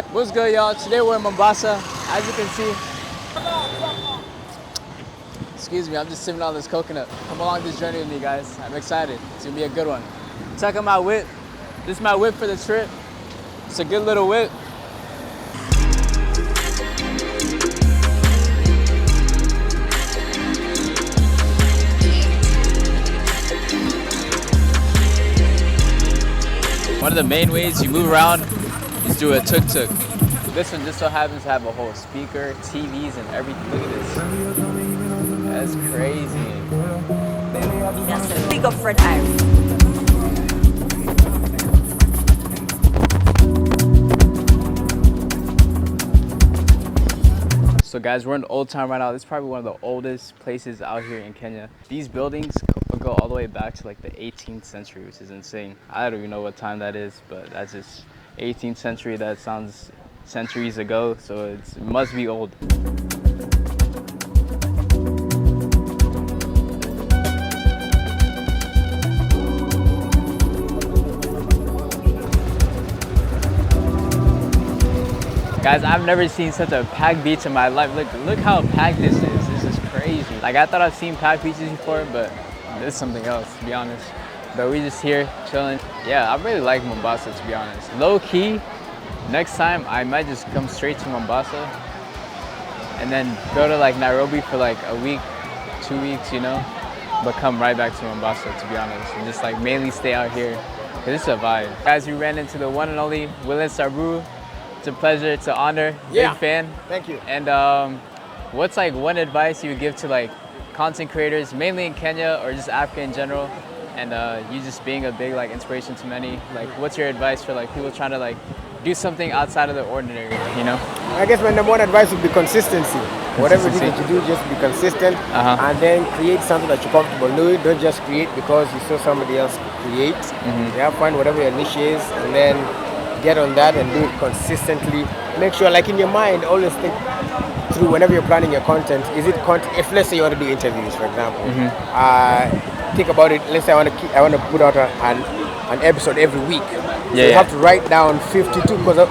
What's good, y'all? Today we're in Mombasa. As you can see, excuse me, I'm just sipping on this coconut. Come along this journey with me, guys. I'm excited. It's gonna be a good one. Check out my whip. This is my whip for the trip. It's a good little whip. One of the main ways you move around is through a tuk-tuk. This one just so happens to have a whole speaker, TVs, and everything. Look at this. That's crazy. That's a big up Fred Iron. So guys, we're in Old Town right now. This is probably one of the oldest places out here in Kenya. These buildings go all the way back to like the 18th century, which is insane. I don't even know what time that is, but that's just 18th century. That sounds centuries ago, so it must be old. Guys, I've never seen such a packed beach in my life. Look how packed this is. This is crazy. Like, I thought I've seen packed beaches before, but this is something else, to be honest. But we just here chilling. Yeah, I really like Mombasa, to be honest. Low key, next time I might just come straight to Mombasa and then go to like Nairobi for like a week, 2 weeks, you know, but come right back to Mombasa, to be honest, and just like mainly stay out here because it's a vibe. Guys, we ran into the one and only Willis. It's a pleasure, it's an honor. Yeah. Big fan. Thank you. And what's like one advice you would give to like content creators, mainly in Kenya or just Africa in general, and you just being a big like inspiration to many? Like, what's your advice for like people trying to like do something outside of the ordinary, you know? I guess my number one advice would be consistency. Whatever it is that you do, just be consistent, and then create something that you're comfortable doing. Don't just create because you saw somebody else create. Yeah, find whatever your niche is, and then get on that and do it consistently. Make sure, like in your mind, always think through whenever you're planning your content. Is it content? If let's say you want to do interviews, for example, think about it. Let's say I want to put out an episode every week. So you have to write down 52 because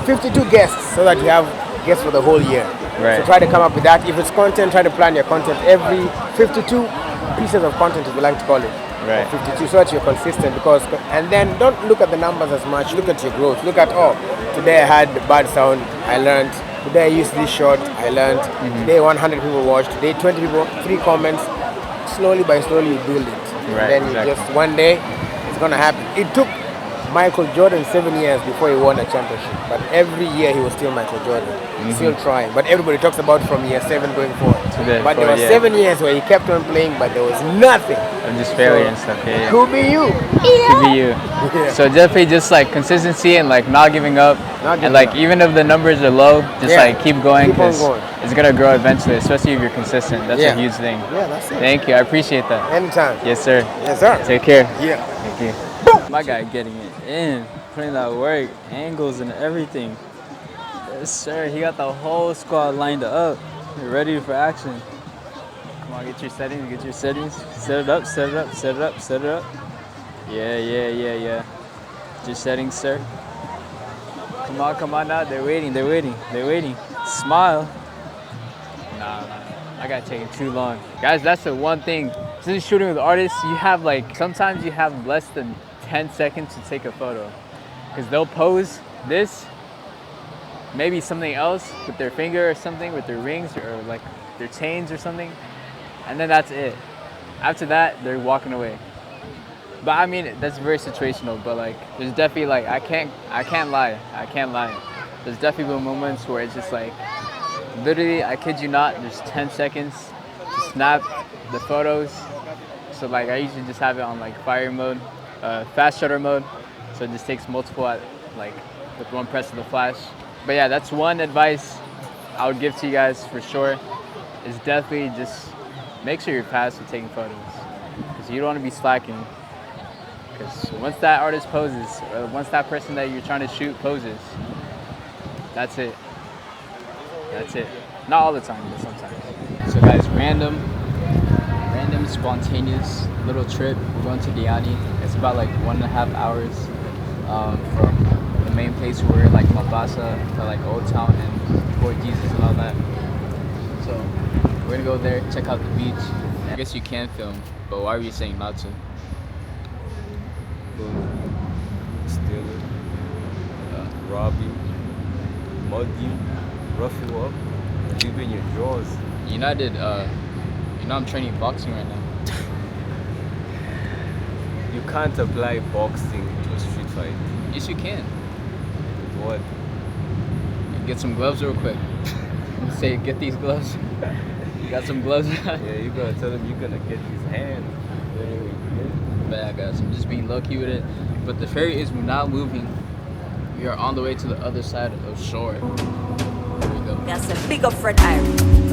52 guests, so that you have guests for the whole year. Right. So try to come up with that. If it's content, try to plan your content every 52 pieces of content, if you like to call it. Right. 52, so that you're consistent. And then don't look at the numbers as much. Look at your growth. Look at, today I had bad sound, I learned. Today I used this shot, I learned. Today 100 people watched. Today 20 people, 3 comments. Slowly by slowly you build it. Right, And then you just one day it's gonna happen. It took Michael Jordan 7 years before he won a championship, but every year he was still Michael Jordan, still trying. But everybody talks about from year 7 going forward. But there were 7 years where he kept on playing, but there was nothing. And just failure and stuff. Yeah. Could be you. Could be you. So definitely just like consistency and like not giving up. And like even if the numbers are low, just like keep going because it's gonna grow eventually, especially if you're consistent. That's a huge thing. Yeah, that's it. Thank you. I appreciate that. Anytime. Yes, sir. Yes, sir. Take care. Yeah. Thank you. My guy getting it in, putting that work, angles and everything. Yes, sir. He got the whole squad lined up, ready for action. Come on, get your settings, get your settings. Set it up, set it up, set it up, set it up. Yeah. Get your settings, sir. Come on now. They're waiting. Smile. Nah. I got taken too long. Guys, that's the one thing. Since shooting with artists, you have like, sometimes you have less than 10 seconds to take a photo. Because they'll pose this, maybe something else with their finger or something, with their rings or like their chains or something. And then that's it. After that, they're walking away. But I mean, that's very situational, but like, there's definitely like, I can't lie. There's definitely been moments where it's just like, literally, I kid you not, there's 10 seconds to snap the photos. So like, I usually just have it on like fire mode, fast shutter mode. So it just takes multiple like with one press of the flash. But yeah, that's one advice I would give to you guys for sure, is definitely just make sure you're fast with taking photos. Because you don't want to be slacking. Because once that artist poses, or once that person that you're trying to shoot poses, that's it. Not all the time, but sometimes. So guys, random, spontaneous little trip. We're going to Diani. It's about like 1.5 hours from the main place where like Mombasa, to like Old Town and Fort Jesus and all that. So we're gonna go there, check out the beach. I guess you can film, but why are you saying not to? Steal it, rob you, mug you, rough you up, and leave in your drawers. You know I'm training boxing right now. You can't apply boxing to a street fight. Yes, you can. What? Get some gloves real quick. Say, get these gloves. You got some gloves? Yeah, you gotta tell them you're gonna get his hand. But yeah, guys, I'm just being low-key with it. But the ferry is not moving. We are on the way to the other side of shore. Here we go. That's a big up Fred Iris.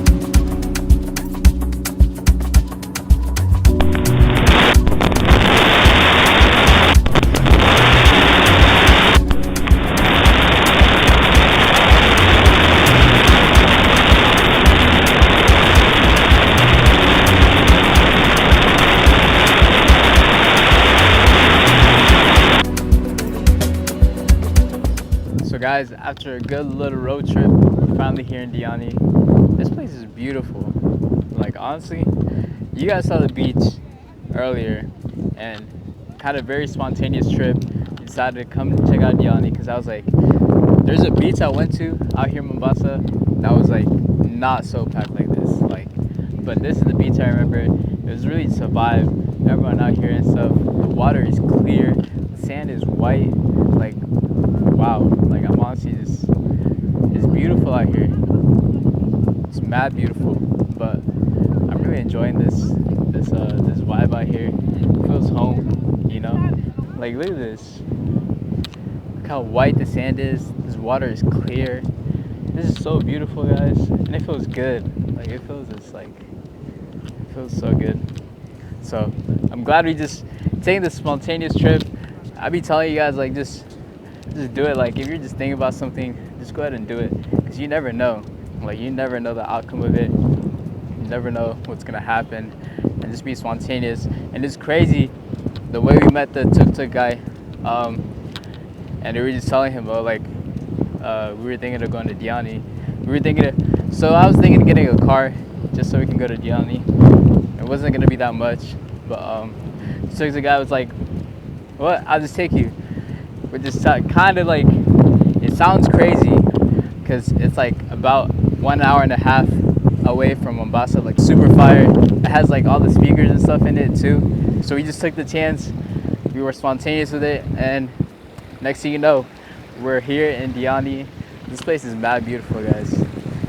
Guys, after a good little road trip, we're finally here in Diani. This place is beautiful. Like, honestly, you guys saw the beach earlier and had a very spontaneous trip. Decided to come check out Diani because I was like, there's a beach I went to out here in Mombasa that was like not so packed like this. Like, but this is the beach I remember. It was really to vibe. Everyone out here and stuff. The water is clear. The sand is white. Like, wow. Like, I'm honestly just, it's beautiful out here. It's mad beautiful. But I'm really enjoying this vibe out here. It feels home, you know? Like, look at this. Look how white the sand is. This water is clear. This is so beautiful, guys. And it feels good. Like, it feels just like, it feels so good. So I'm glad we just taking this spontaneous trip. I be telling you guys, like, just do it. Like, if you're just thinking about something, just go ahead and do it, because you never know. Like, you never know the outcome of it. You never know what's gonna happen, and just be spontaneous. And it's crazy the way we met the tuk-tuk guy, and we were just telling him, oh, like, we were thinking of going to Diani. So I was thinking of getting a car just so we can go to Diani. It wasn't gonna be that much, but so the guy was like, "What? I'll just take you." But just kind of like, it sounds crazy because it's like about 1.5 hours away from Mombasa, like super fire. It has like all the speakers and stuff in it too. So we just took the chance. We were spontaneous with it, and next thing you know, we're here in Diani. This place is mad beautiful, guys.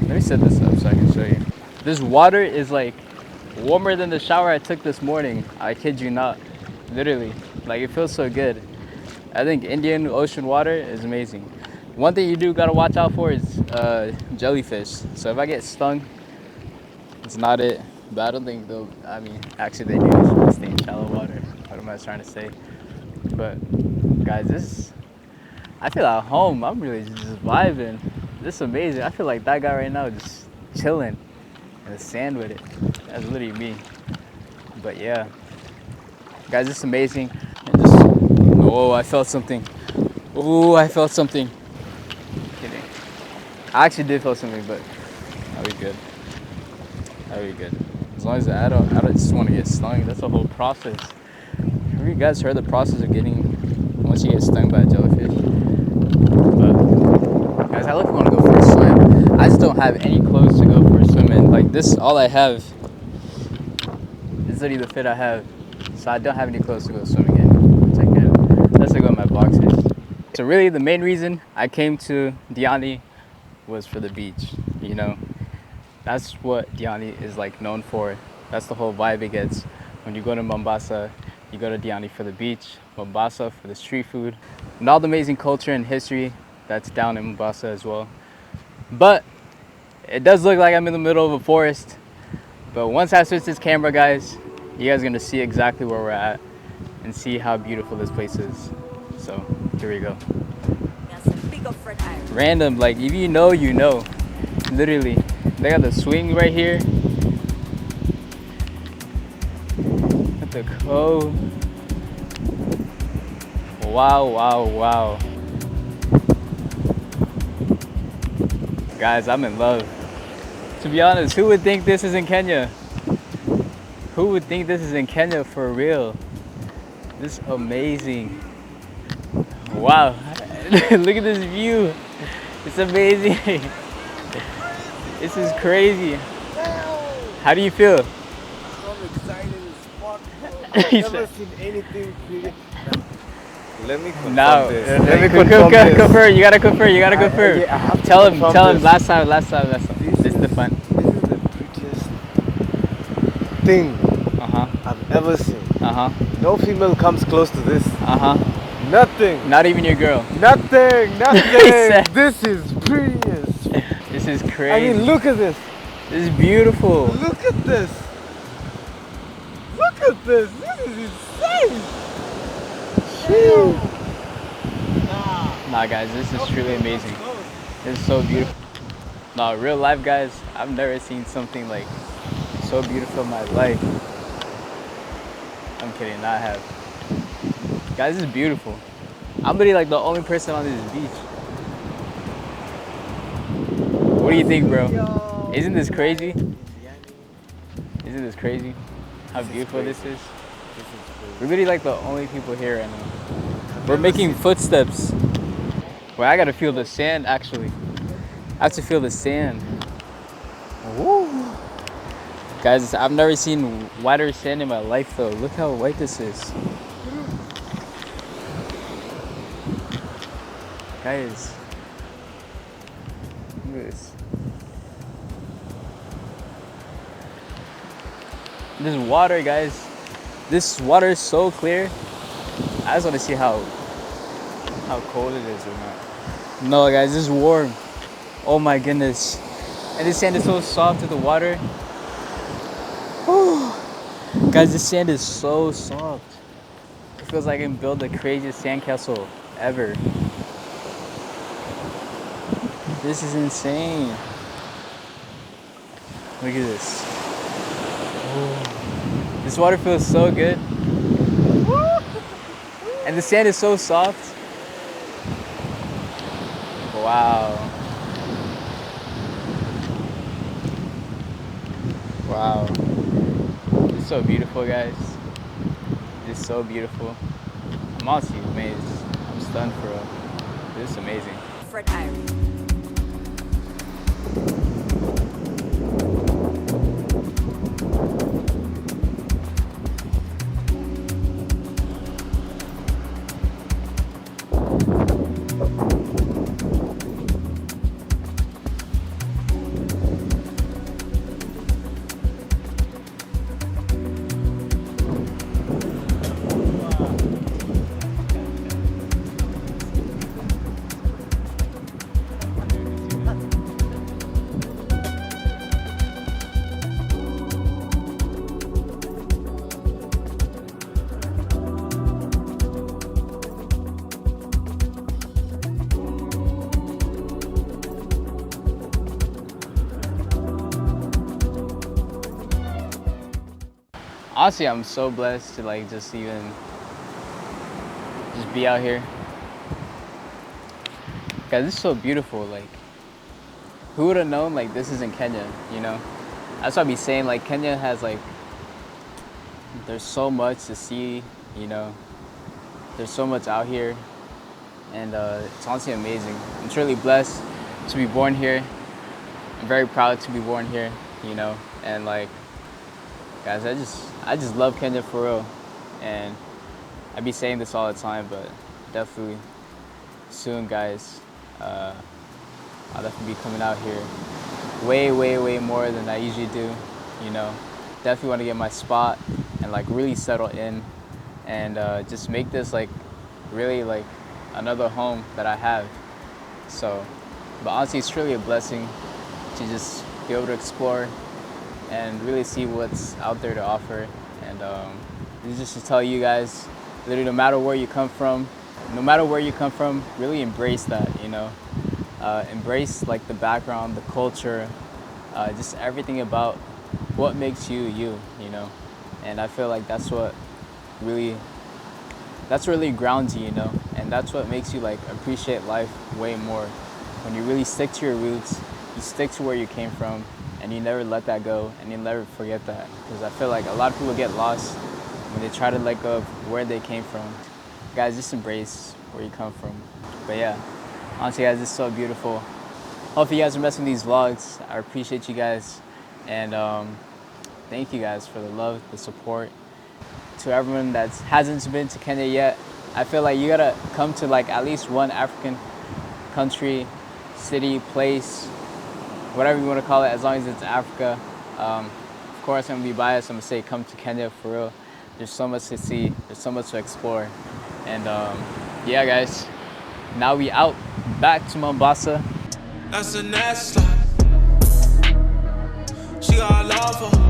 Let me set this up so I can show you. This water is like warmer than the shower I took this morning. I kid you not. Literally. Like, it feels so good. I think Indian Ocean water is amazing. One thing you do gotta watch out for is jellyfish. So if I get stung, it's not it. But I don't think they'll, I mean, actually they do. They stay in shallow water. What am I trying to say? But guys, I feel at home. I'm really just vibing. This is amazing. I feel like that guy right now just chilling in the sand with it. That's literally me. But yeah, guys, it's amazing. And just, oh, I felt something. Oh, I felt something. Kidding. I actually did feel something, but I'll be good. I'll be good. As long as I don't just want to get stung. That's the whole process. Have you guys heard the process of getting, once you get stung by a jellyfish? But guys, I look want to go for a swim. I just don't have any clothes to go for a swim in. Like, this, all I have is literally the fit I have. So I don't have any clothes to go swimming in. Check it out. Let's go with my boxers. So really the main reason I came to Diani was for the beach, you know. That's what Diani is like known for. That's the whole vibe it gets. When you go to Mombasa, you go to Diani for the beach, Mombasa for the street food, and all the amazing culture and history that's down in Mombasa as well. But it does look like I'm in the middle of a forest. But once I switch this camera, guys, you guys are gonna see exactly where we're at and see how beautiful this place is. So here we go. Random, like, if you know, you know. Literally, they got the swing right here. At the cove. Wow, wow, wow. Guys, I'm in love. To be honest, who would think this is in Kenya? Who would think this is in Kenya for real? This is amazing. Wow. Look at this view. It's amazing. This is crazy. How do you feel? I'm excited as fuck. He I've never said- seen anything pretty. Let me confirm No. this. Let me confirm this. Confirm. You gotta confirm. I have to Tell him. confirm Tell him. this. Last time. This is the fun. This is the prettiest thing I've ever seen. No female comes close to this. Nothing. Not even your girl. Nothing. said- This is prettiest. This is I crazy. mean, look at this. This is beautiful. Look at this. Look at this. This is insane. Shit. Nah, guys, this is truly amazing. This is so beautiful. Nah, real life, guys, I've never seen something like so beautiful in my life. I'm kidding, I have. Guys, this is beautiful. I'm literally like the only person on this beach. What do you think, bro? Isn't this crazy? Isn't this crazy? How beautiful this is? We're literally like the only people here right now. We're making footsteps. Well, I gotta feel the sand actually. I have to feel the sand. Woo. Guys, I've never seen whiter sand in my life though. Look how white this is. Guys, look at this. This water, guys. This water is so clear. I just want to see how cold it is or not. No, guys, this is warm. Oh my goodness. And this sand is so soft to the water. Whew. Guys, this sand is so soft. It feels like I can build the craziest sandcastle ever. This is insane. Look at this. Oh. This water feels so good. And the sand is so soft. Wow. Wow. It's so beautiful, guys. It's so beautiful. I'm honestly amazed. I'm stunned for real. This is amazing. Fred Irie. Honestly, I'm so blessed to like just even just be out here. Guys, this is so beautiful. Like, who would have known like this is in Kenya, you know? That's what I be saying, like Kenya has like, there's so much to see, you know? There's so much out here, and it's honestly amazing. I'm truly blessed to be born here. I'm very proud to be born here, you know? And like, guys, I just love Kenya for real, and I be saying this all the time, but definitely soon, guys, I'll definitely be coming out here way more than I usually do, you know. Definitely want to get my spot and like really settle in, and just make this like really like another home that I have. So, but honestly, it's truly a blessing to just be able to explore and really see what's out there to offer. And this is just to tell you guys, literally, no matter where you come from, really embrace that, you know. Embrace like the background, the culture, just everything about what makes you you, you know. And I feel like that's what really grounds you, you know. And that's what makes you like appreciate life way more, when you really stick to your roots you stick to where you came from, and you never let that go, and you never forget that. Because I feel like a lot of people get lost when they try to let go of where they came from. Guys, just embrace where you come from. But yeah, honestly guys, this is so beautiful. Hope you guys are messing with these vlogs. I appreciate you guys, and thank you guys for the love, the support. To everyone that hasn't been to Kenya yet, I feel like you gotta come to like at least one African country, city, place, whatever you want to call it, as long as it's Africa. Of course, I'm gonna be biased. I'm gonna say come to Kenya for real. There's so much to see. There's so much to explore. And yeah, guys, now we out back to Mombasa. That's a nasty. She got love for.